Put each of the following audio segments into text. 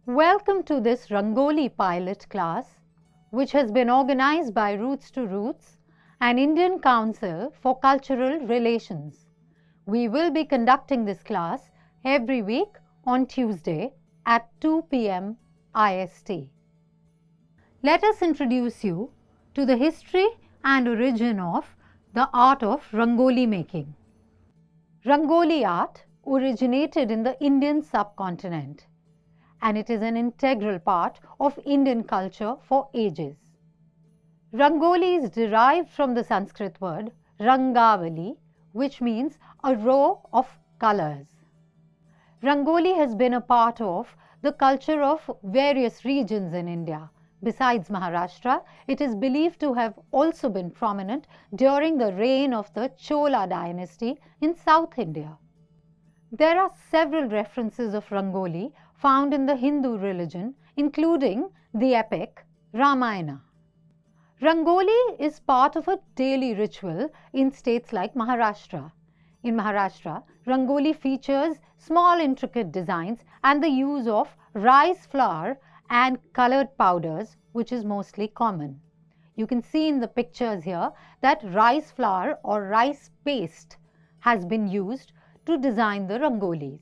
Welcome to this Rangoli pilot class, which has been organized by Roots to Roots, an Indian Council for Cultural Relations. We will be conducting this class every week on Tuesday at 2 p.m. IST. Let us introduce you to the history and origin of the art of Rangoli making. Rangoli art originated in the Indian subcontinent, and it is an integral part of Indian culture for ages. Rangoli is derived from the Sanskrit word Rangavali, which means a row of colors. Rangoli has been a part of the culture of various regions in India. Besides Maharashtra, it is believed to have also been prominent during the reign of the Chola dynasty in South India. There are several references of Rangoli found in the Hindu religion, including the epic Ramayana. Rangoli is part of a daily ritual in states like Maharashtra. In Maharashtra, Rangoli features small intricate designs and the use of rice flour and colored powders, which is mostly common. You can see in the pictures here that rice flour or rice paste has been used to design the Rangolis.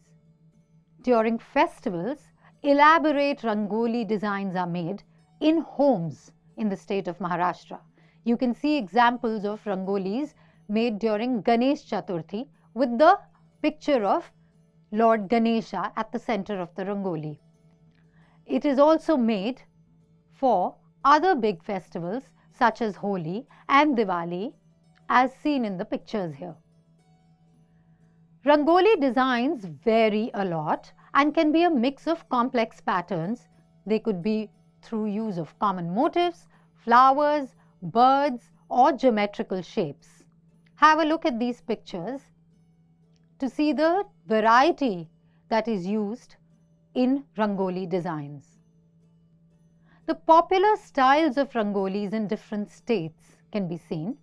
During festivals, elaborate Rangoli designs are made in homes in the state of Maharashtra. You can see examples of Rangolis made during Ganesh Chaturthi with the picture of Lord Ganesha at the center of the Rangoli. It is also made for other big festivals such as Holi and Diwali, as seen in the pictures here. Rangoli designs vary a lot and can be a mix of complex patterns. They could be through use of common motifs, flowers, birds, or geometrical shapes. Have a look at these pictures to see the variety that is used in Rangoli designs. The popular styles of Rangolis in different states can be seen.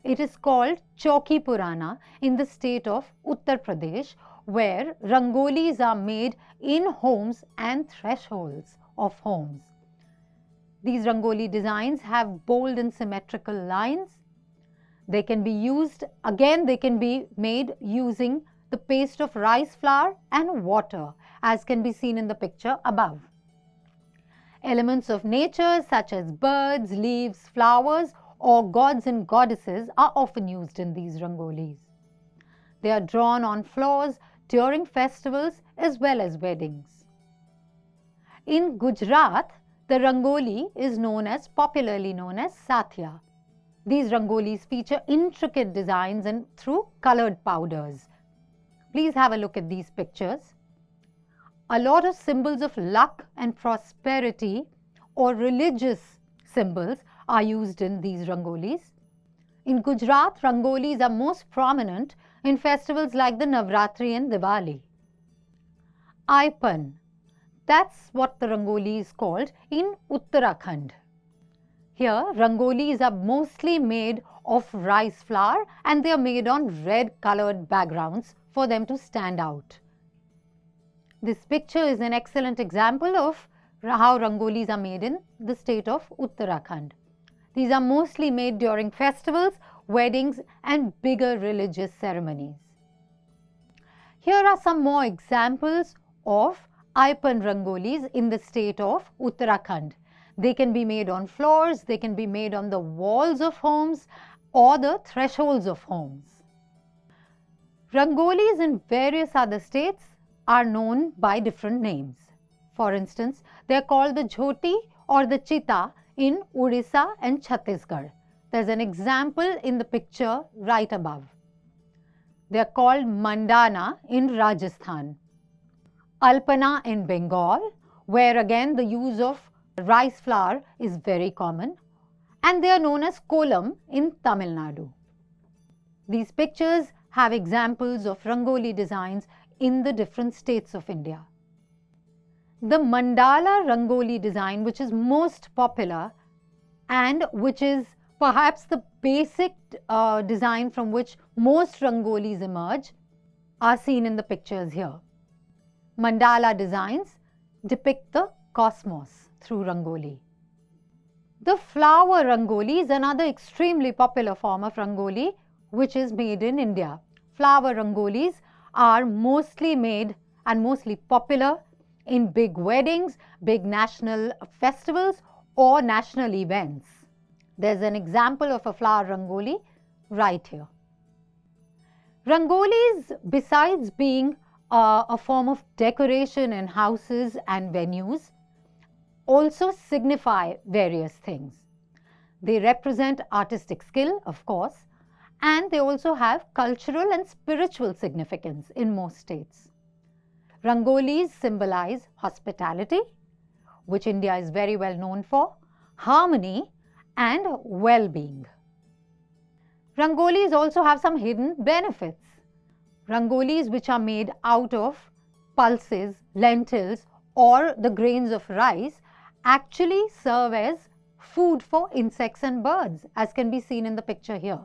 It is called Chauki Purana in the state of Uttar Pradesh, where Rangolis are made in homes and thresholds of homes. These Rangoli designs have bold and symmetrical lines. They can be used, again they can be made using the paste of rice flour and water, as can be seen in the picture above. Elements of nature such as birds, leaves, flowers, or gods and goddesses are often used in these Rangolis. They are drawn on floors during festivals as well as weddings. In Gujarat, the Rangoli is popularly known as Sathya. These Rangolis feature intricate designs and through colored powders. Please have a look at these pictures. A lot of symbols of luck and prosperity or religious symbols are used in these Rangolis. In Gujarat, Rangolis are most prominent in festivals like the Navratri and Diwali. Aipan, that's what the Rangoli is called in Uttarakhand. Here, Rangolis are mostly made of rice flour and they are made on red colored backgrounds for them to stand out. This picture is an excellent example of how Rangolis are made in the state of Uttarakhand. These are mostly made during festivals, weddings, and bigger religious ceremonies. Here are some more examples of Aipan Rangolis in the state of Uttarakhand. They can be made on floors, they can be made on the walls of homes or the thresholds of homes. Rangolis in various other states are known by different names. For instance, they are called the Jhoti or the Chita in Odisha and Chhattisgarh. There is an example in the picture right above. They are called Mandana in Rajasthan. Alpana in Bengal, where again the use of rice flour is very common. And they are known as Kolam in Tamil Nadu. These pictures have examples of Rangoli designs in the different states of India. The Mandala Rangoli design, which is most popular and which is perhaps the basic design from which most Rangolis emerge, are seen in the pictures here. Mandala designs depict the cosmos through Rangoli. The flower Rangoli is another extremely popular form of Rangoli which is made in India. Flower Rangolis are mostly made and mostly popular in big weddings, big national festivals or national events. There's an example of a flower Rangoli right here. Rangolis, besides being a form of decoration in houses and venues, also signify various things. They represent artistic skill, of course, and they also have cultural and spiritual significance in most states. Rangolis symbolize hospitality, which India is very well known for, harmony and well-being. Rangolis also have some hidden benefits. Rangolis which are made out of pulses, lentils or the grains of rice actually serve as food for insects and birds, as can be seen in the picture here.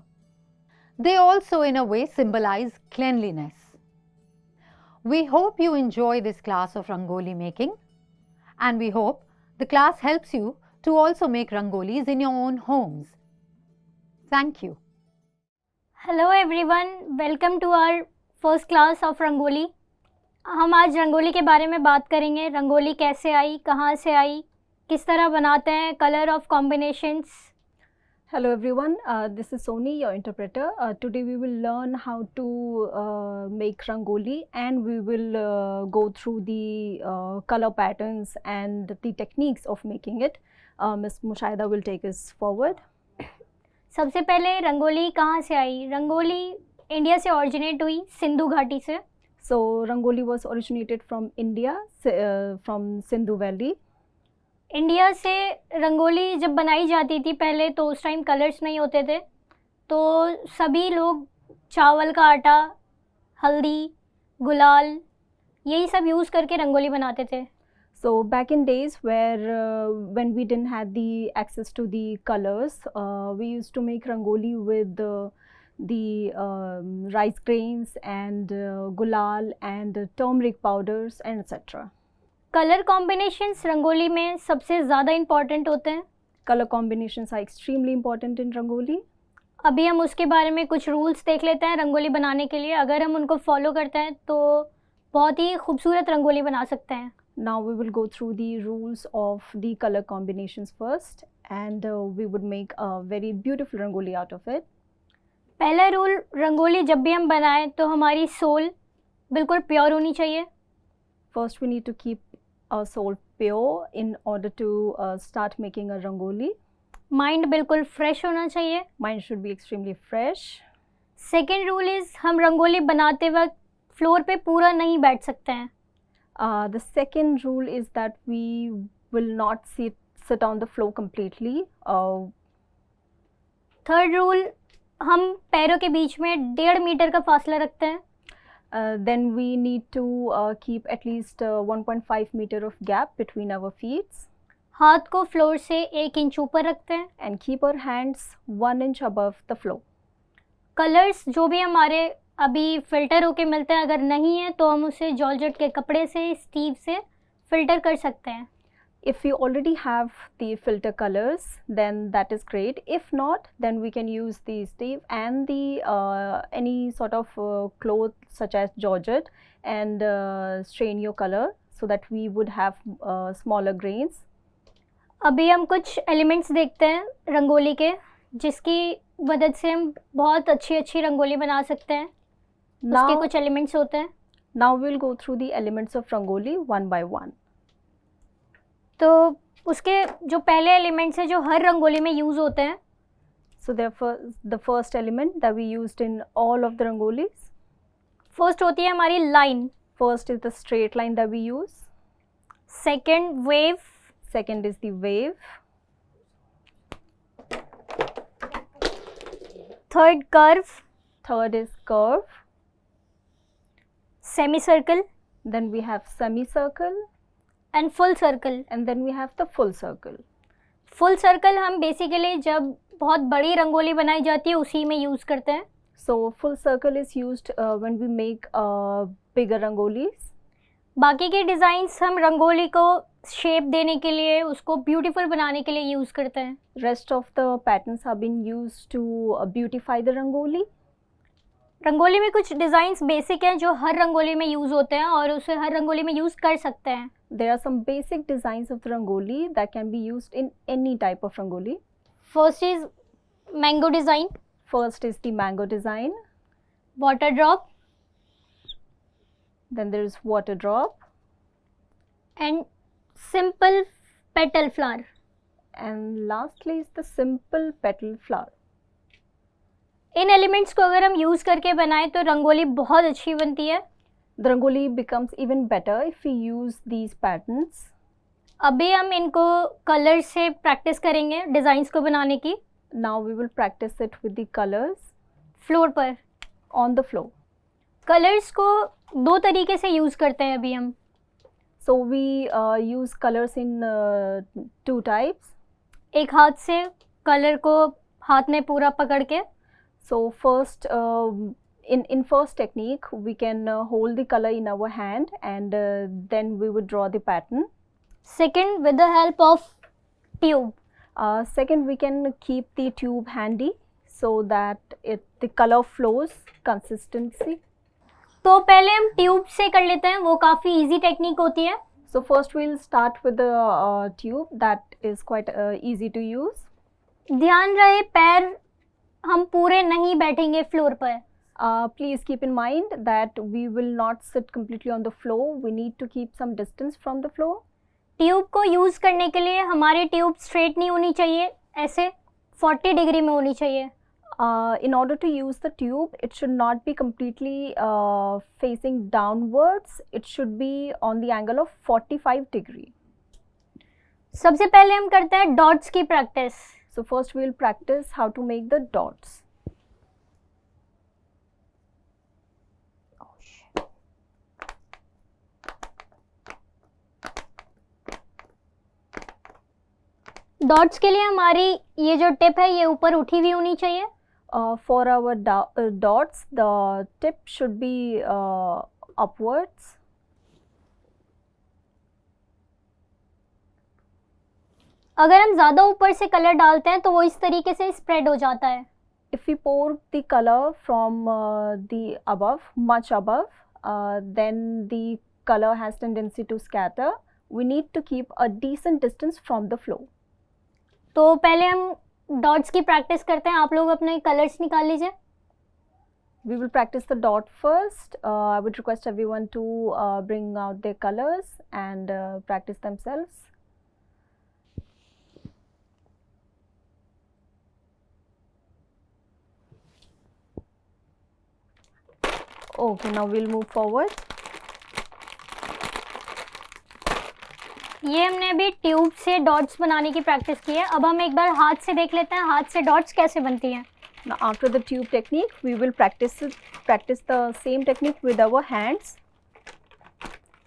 They also in a way symbolize cleanliness. We hope you enjoy this class of Rangoli making, and we hope the class helps you to also make Rangolis in your own homes. Thank you. Hello everyone, welcome to our first class of rangoli. हम आज रंगोली के बारे में बात करेंगे. रंगोली कैसे आई, कहाँ से आई, किस तरह बनाते हैं, colour of combinations. Hello everyone, this is Soni, your interpreter. Today we will learn how to make rangoli, and we will go through the color patterns and the techniques of making it. Ms. Mushaida will take us forward. सबसे पहले रंगोली कहाँ से आई. Rangoli India से originate हुई, सिंधु घाटी से. So rangoli was originated from India, from Sindhu Valley. India से रंगोली जब बनाई जाती थी पहले, तो उस टाइम कलर्स नहीं होते थे, तो सभी लोग चावल का आटा, हल्दी, गुलाल, यही सब यूज़ करके रंगोली बनाते थे. So back in days where when we didn't have the access to the colors, we used to make rangoli with the rice grains and gulal and turmeric powders and etc. Colour combinations rangoli में सबसे ज़्यादा important होते हैं. Color combinations are extremely important in rangoli. अभी हम उसके बारे में कुछ रूल्स देख लेते हैं रंगोली बनाने के लिए. अगर हम उनको फॉलो करते हैं तो बहुत ही खूबसूरत रंगोली बना सकते हैं. Now we will go through the rules of the color combinations first, and we would make a very beautiful rangoli out of it. पहला रूल, रंगोली जब भी हम बनाएं तो हमारी सोल बिल्कुल प्योर होनी चाहिए. First we need to keep our soul pure in order to start making a rangoli. Mind बिल्कुल फ्रेश होना चाहिए. Mind should be extremely fresh. Second rule is, हम रंगोली बनाते वक्त फ्लोर पे पूरा नहीं बैठ सकते हैं. The second rule is that we will not sit on the floor completely. Third rule, हम पैरों के बीच में 1.5 मीटर का फासला रखते हैं. Then we need to keep at least 1.5 meter of gap between our feet. हाथ को फ्लोर से 1 इंच ऊपर रखते हैं. And keep our hands 1 inch above the floor. Colours जो भी हमारे अभी फ़िल्टर होके मिलते हैं, अगर नहीं है तो हम उसे जॉर्जेट के कपड़े से, स्टीव से फ़िल्टर कर सकते हैं. If we already have the filter colors, then that is great. If not, then we can use the steve and the any sort of cloth such as georgette and strain your color so that we would have smaller grains. अभी हम कुछ elements देखते हैं रंगोली के, जिसकी मदद से हम बहुत अच्छी रंगोली बना सकते हैं. उसके कुछ एलिमेंट्स होते हैं. Now we'll go through the elements of rangoli one by one. तो उसके जो पहले एलिमेंट्स हैं जो हर रंगोली में यूज़ होते हैं. So therefore the first element that we used in all of the rangolis. First होती है हमारी line. First is the straight line that we use. Second wave. Second is the wave. Third curve. Third is curve. Semi circle. Then we have semicircle. And full circle. And then we have the full circle. Full circle हम basically जब बहुत बड़ी रंगोली बनाई जाती है उसी में use करते हैं. So full circle is used when we make bigger rangolis. बाकी के डिज़ाइंस हम रंगोली को शेप देने के लिए, उसको ब्यूटीफुल बनाने के लिए यूज़ करते हैं. Rest of the patterns have been used to beautify the rangoli. Rangoli में कुछ डिज़ाइंस बेसिक हैं जो हर रंगोली में यूज़ होते हैं और उसे हर रंगोली में यूज़ कर सकते हैं. There are some basic designs of the rangoli that can be used in any type of rangoli. First is mango design, First is the mango design, water drop then there is water drop, and simple petal flower. and lastly is the simple petal flower. In elements को अगर हम use करके बनाएं तो रंगोली बहुत अच्छी बनती है. The rangoli becomes even better if we use these patterns. अभी हम इनको कलर से प्रैक्टिस करेंगे डिज़ाइंस को बनाने की. Now we will practice it with the colors floor पर on the floor. कलर्स को दो तरीके से यूज़ करते हैं अभी हम. So we use colors in two types. एक हाथ से कलर को हाथ में पूरा पकड़ के, So first, in first technique, we can hold the color in our hand and then we would draw the pattern. Second with the help of tube. Second, we can keep the tube handy so that the color flows consistency. तो पहले हम tube से कर लेते हैं, वो काफ़ी easy technique होती है. So first, we'll start with the tube that is quite easy to use. ध्यान रहे पैर हम पूरे नहीं बैठेंगे फ्लोर पर. Please keep in mind that we will not sit completely on the floor. We need to keep some distance from the floor. Tube को use करने के लिए हमारी ट्यूब स्ट्रेट नहीं होनी चाहिए, ऐसे 40 डिग्री में होनी चाहिए. In order to use the tube, it should not be completely facing downwards. It should be on the angle of 45 degree. सबसे पहले हम करते हैं डॉट्स की practice. So first we will practice how to make the dots. Dots के लिए हमारी ये जो टिप है ये ऊपर उठी हुई होनी चाहिए. For our dots, the tip should be upwards. अगर हम ज़्यादा ऊपर से कलर डालते हैं तो वो इस तरीके से स्प्रेड हो जाता है. If we pour the color from the above, much above, then the color has tendency to scatter. We need to keep a decent distance from the floor. तो पहले हम डॉट्स की प्रैक्टिस करते हैं. आप लोग अपने कलर्स निकाल लीजिए. We will practice the dot first. I would request everyone to bring out their colors and practice themselves. Okay, now we'll move forward. ये हमने अभी ट्यूब से डॉट्स बनाने की प्रैक्टिस की है. अब हम एक बार हाथ से देख लेते हैं हाथ से डॉट्स कैसे बनती हैं. Now after the tube technique, we will practice the same technique with our hands.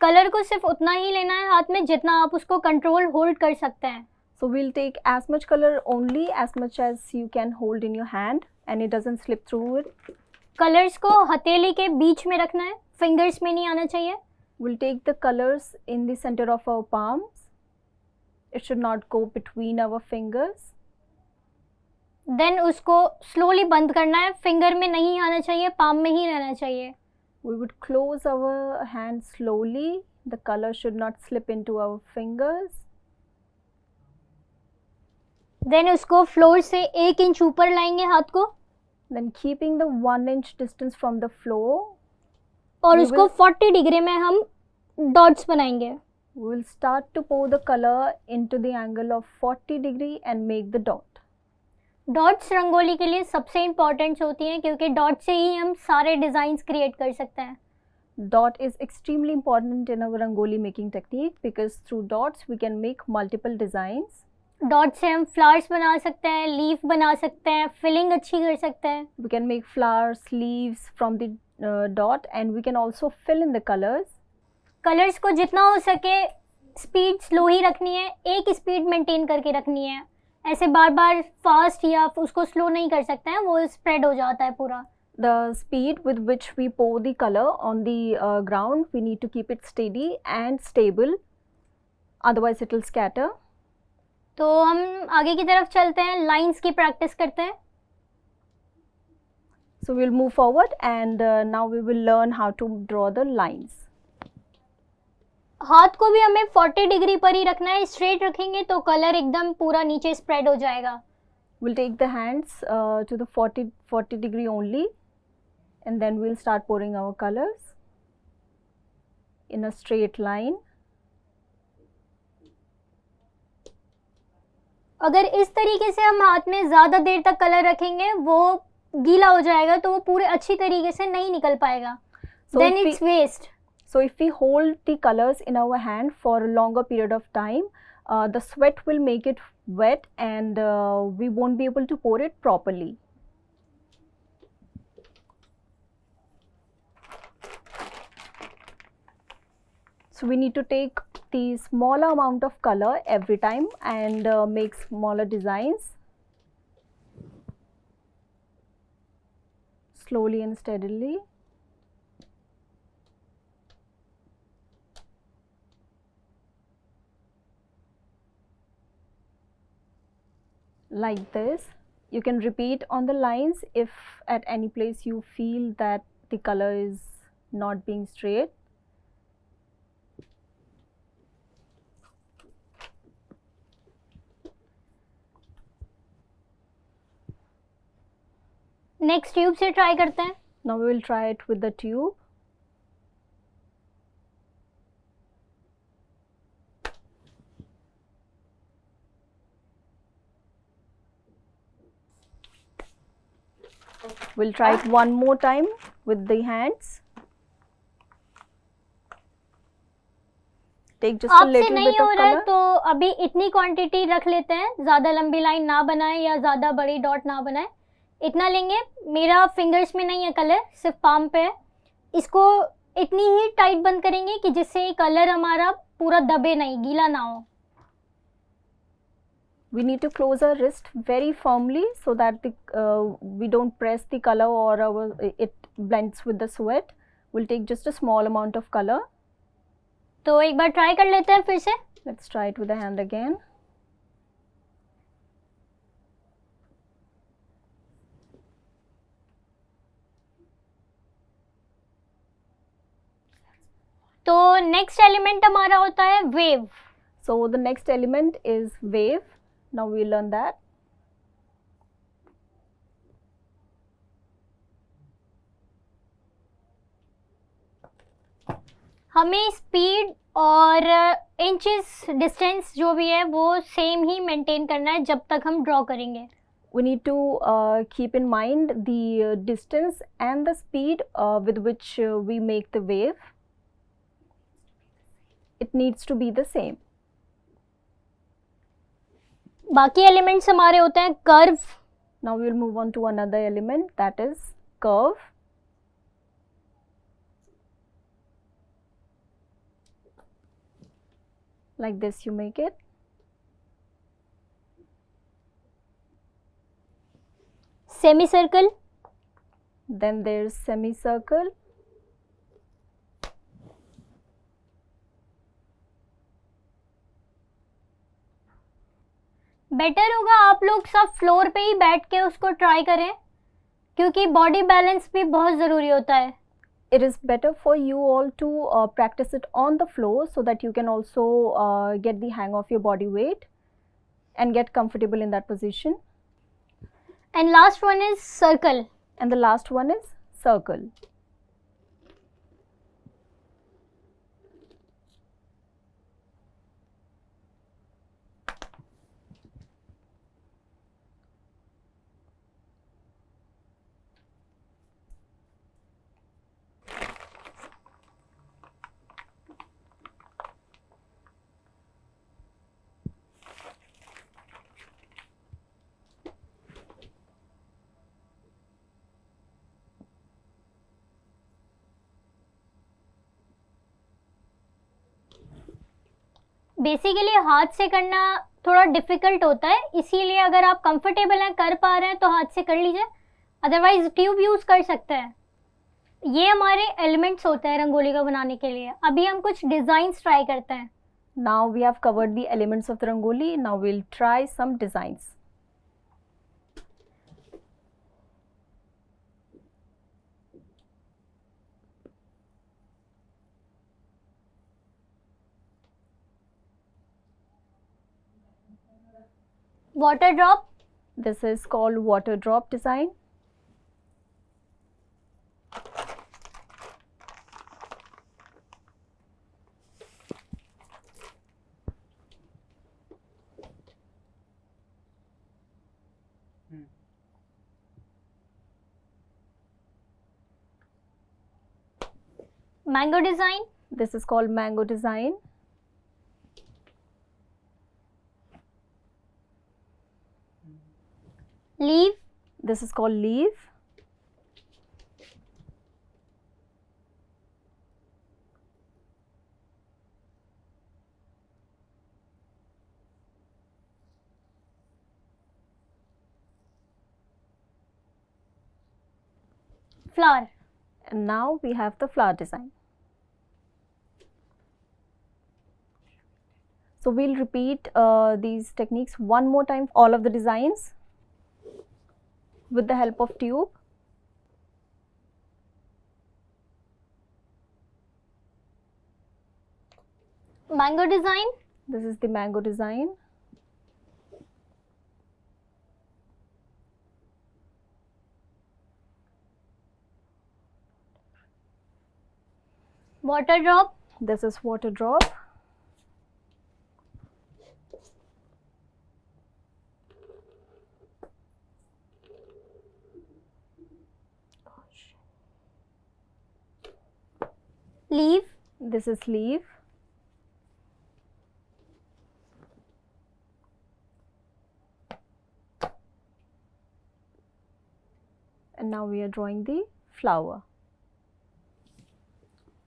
Colour को सिर्फ उतना ही लेना है हाथ में जितना आप उसको कंट्रोल होल्ड कर सकते हैं. So we'll take as much color only as much as you can hold in your hand and it doesn't slip through it. Colours को हथेली के बीच में रखना है, फिंगर्स में नहीं आना चाहिए. We'll take the colors in the center of our palms. It should not go between our fingers. Then उसको स्लोली बंद करना है, फिंगर में नहीं आना चाहिए, पाम में ही रहना चाहिए. We would close our hand slowly. The color should not slip into our fingers. Then उसको फ्लोर से 1 इंच ऊपर लाएंगे हाथ को. Then keeping the 1 inch distance from the floor. और We उसको will- 40 डिग्री में हम डॉट्स बनाएंगे. We will start to pour the color into the angle of 40 degree and make the dot. Dots rangoli के लिए सबसे इम्पॉर्टेंट होती हैं क्योंकि डॉट से ही हम सारे डिज़ाइंस क्रिएट कर सकते हैं. Dot is extremely important in our rangoli making technique because through dots we can make multiple designs. Dot से हम फ्लावर्स बना सकते हैं, लीफ बना सकते हैं, फिलिंग अच्छी कर सकते हैं. We can make flowers, leaves from the dot and we can also fill in the colors. Colours को जितना हो सके स्पीड स्लो ही रखनी है, एक स्पीड मेंटेन करके रखनी है. ऐसे बार बार फास्ट या उसको स्लो नहीं कर सकते हैं, वो स्प्रेड हो जाता है पूरा. The speed with which we pour the color on the ground, we need to keep it steady and stable, otherwise it will scatter. तो हम आगे की तरफ चलते हैं, लाइंस की प्रैक्टिस करते हैं. So we'll move forward and now we will learn how to draw the lines. हाथ को भी हमें 40 डिग्री पर ही रखना है. स्ट्रेट रखेंगे तो कलर एकदम पूरा नीचे स्प्रेड हो जाएगा. We'll take the hands to the 40 degree only, and then we'll start pouring our colors in a straight line. अगर इस तरीके से हम हाथ में ज़्यादा देर तक कलर रखेंगे, वो गीला हो जाएगा, तो वो पूरे अच्छी तरीके से नहीं निकल पाएगा. Then it's waste. So if we hold the colors in our hand for a longer period of time, the sweat will make it wet and we won't be able to pour it properly. So we need to take the smaller amount of color every time and make smaller designs slowly and steadily. Like this. You can repeat on the lines if at any place you feel that the color is not being straight. Next tube से try करते हैं. Now we will try it with the tube. We'll try it one more time with the hands. Take just a आपसे little नहीं bit हो of रहा है color. तो अभी इतनी क्वांटिटी रख लेते हैं. ज़्यादा लंबी लाइन ना बनाएं या ज़्यादा बड़ी डॉट ना बनाएं. इतना लेंगे. मेरा फिंगर्स में नहीं है कलर, सिर्फ पाम पे है. इसको इतनी ही टाइट बंद करेंगे कि जिससे कलर हमारा पूरा दबे नहीं, गीला ना हो. We need to close our wrist very firmly so that we don't press the color or it blends with the sweat. We'll take just a small amount of color. तो एक बार ट्राई कर लेते हैं फिर से. Let's try it with the hand again. तो next element हमारा होता है wave. So the next element is wave. Now we learn that. हमें स्पीड और इंचेस डिस्टेंस जो भी है वो सेम ही मेंटेन करना है जब तक हम ड्रॉ करेंगे. We need to keep in mind the distance and the speed with which we make the wave. It needs to be the same. बाकी एलिमेंट्स हमारे होते हैं curve. Now we will move on to another element, that is curve. Like this you make it. Semicircle. Then there's semicircle. Better होगा आप लोग सब floor पे ही बैठ के उसको ट्राई करें, क्योंकि बॉडी बैलेंस भी बहुत ज़रूरी होता है. It is better for you all to practice it on the floor so that you can also get the hang of your body weight and get comfortable in that position. And last one is circle. And the last one is circle. Basically हाथ से करना थोड़ा difficult होता है, इसीलिए अगर आप comfortable हैं, कर पा रहे हैं तो हाथ से कर लीजिए. अदरवाइज ट्यूब यूज़ कर सकते हैं। ये हमारे एलिमेंट्स होते हैं रंगोली का बनाने के लिए। अभी हम कुछ डिज़ाइंस ट्राई करते हैं। Now we have covered the elements of the rangoli. Now we'll try some designs. Water drop, This is called water drop design. Mango design, This is called mango design. Leave, This is called leaf. Flower. And now we have the flower design. So we'll repeat these techniques one more time, all of the designs with the help of tube. Mango design, This is the mango design. Water drop, This is water drop. Leave, This is leaf. And now we are drawing the flower.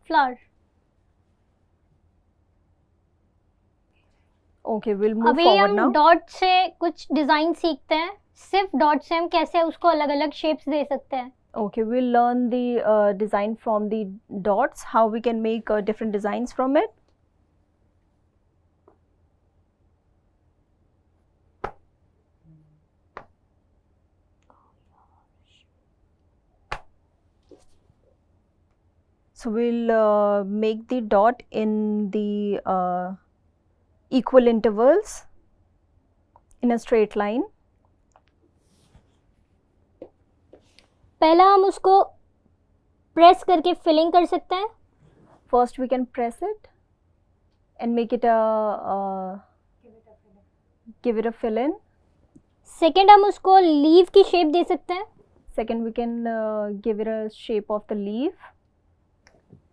Flower. Okay, we'll move अभी forward हम now. Dot से कुछ design सीखते हैं। सिर्फ dot से हम कैसे उसको अलग अलग शेप्स दे सकते हैं। Okay, we'll learn the design from the dots, how we can make different designs from it. So we'll make the dot in the equal intervals in a straight line. पहला हम उसको प्रेस करके filling कर सकते हैं। First we can press it and make it a give it a fill in. Second हम उसको leave की शेप दे सकते हैं। Second we can give it a shape of the leaf.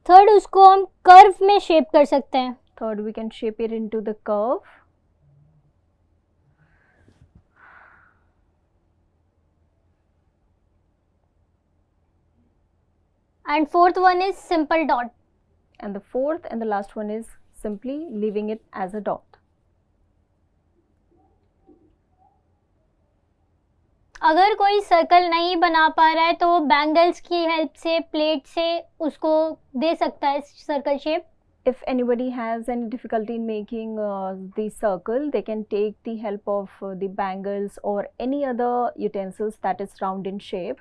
Third उसको हम कर्व में शेप कर सकते हैं। Third we can shape it into the curve. And fourth one is simple dot. And the fourth and the last one is simply leaving it as a dot. अगर कोई circle नहीं बना पा रहा है तो वो बैंगल्स की हेल्प से, प्लेट से उसको दे सकता है circle shape. If anybody has any difficulty in making the circle, they can take the help of the bangles or any other utensils that is round in shape.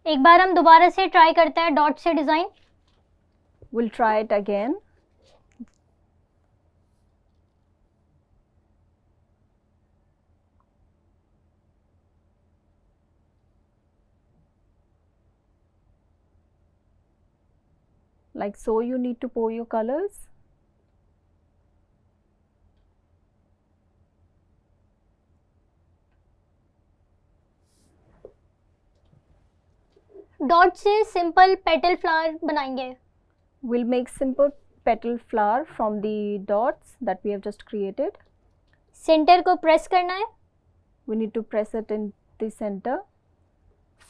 एक बार हम दोबारा से ट्राई करते हैं डॉट से design. We'll try it again. Like so, you need to pour your colors. Dot से simple petal flower बनाएंगे। We'll make simple petal flower from the dots that we have just created. Centre को press करना है। We need to press it in the center.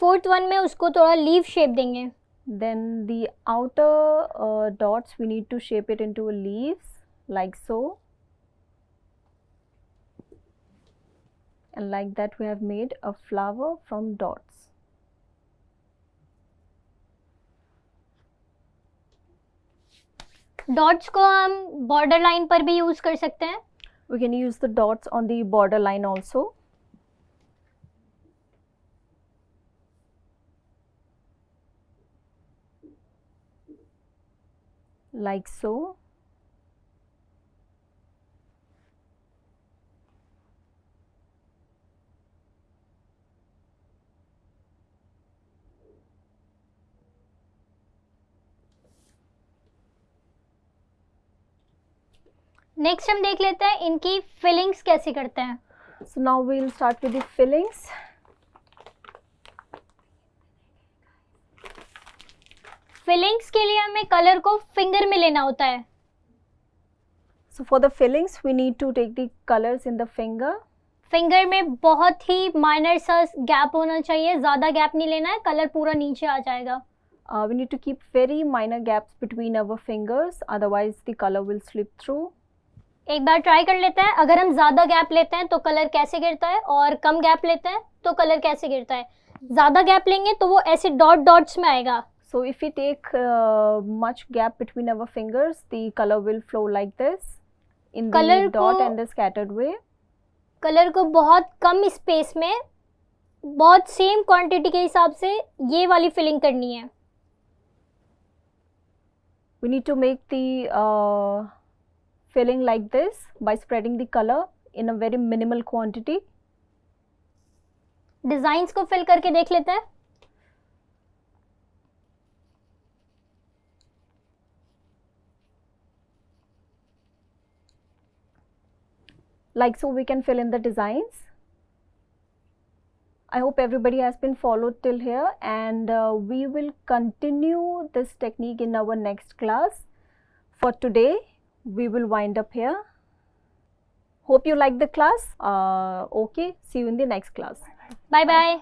Fourth one में उसको थोड़ा leave shape देंगे। Then the outer dots we need to shape it into leaves like so. and like that we have made a flower from dots. Dots को हम border line पर भी use कर सकते हैं. We can use the dots on the border line also. Like so. Next हम देख लेते हैं इनकी फिलिंग्स कैसे करते हैं. So now we'll start with the fillings. Fillings के लिए हमें कलर को फिंगर में लेना होता है. So for the fillings we need to take the colors in the finger. Finger में बहुत ही माइनर सा गैप होना चाहिए, ज़्यादा गैप नहीं लेना है, कलर पूरा नीचे आ जाएगा. We need to keep very minor gaps between our fingers, otherwise the color will slip through. एक बार ट्राई कर लेते हैं. अगर हम ज़्यादा गैप लेते हैं तो कलर कैसे गिरता है और कम गैप लेते हैं तो कलर कैसे गिरता है. ज़्यादा गैप लेंगे तो वो ऐसे डॉट डॉट्स में आएगा. So if we take much gap between our fingers, the color will flow like this in the Color dot को- and the scattered way. Colour को बहुत कम स्पेस में बहुत सेम क्वांटिटी के हिसाब से ये वाली फिलिंग करनी है. We need to make the filling like this by spreading the color in a very minimal quantity. Designs को फिल करके देख लेते हैं. Like so we can fill in the designs. I hope everybody has been followed till here, and we will continue this technique in our next class. For today we will wind up here. Hope you like the class. Okay, see you in the next class. Bye bye.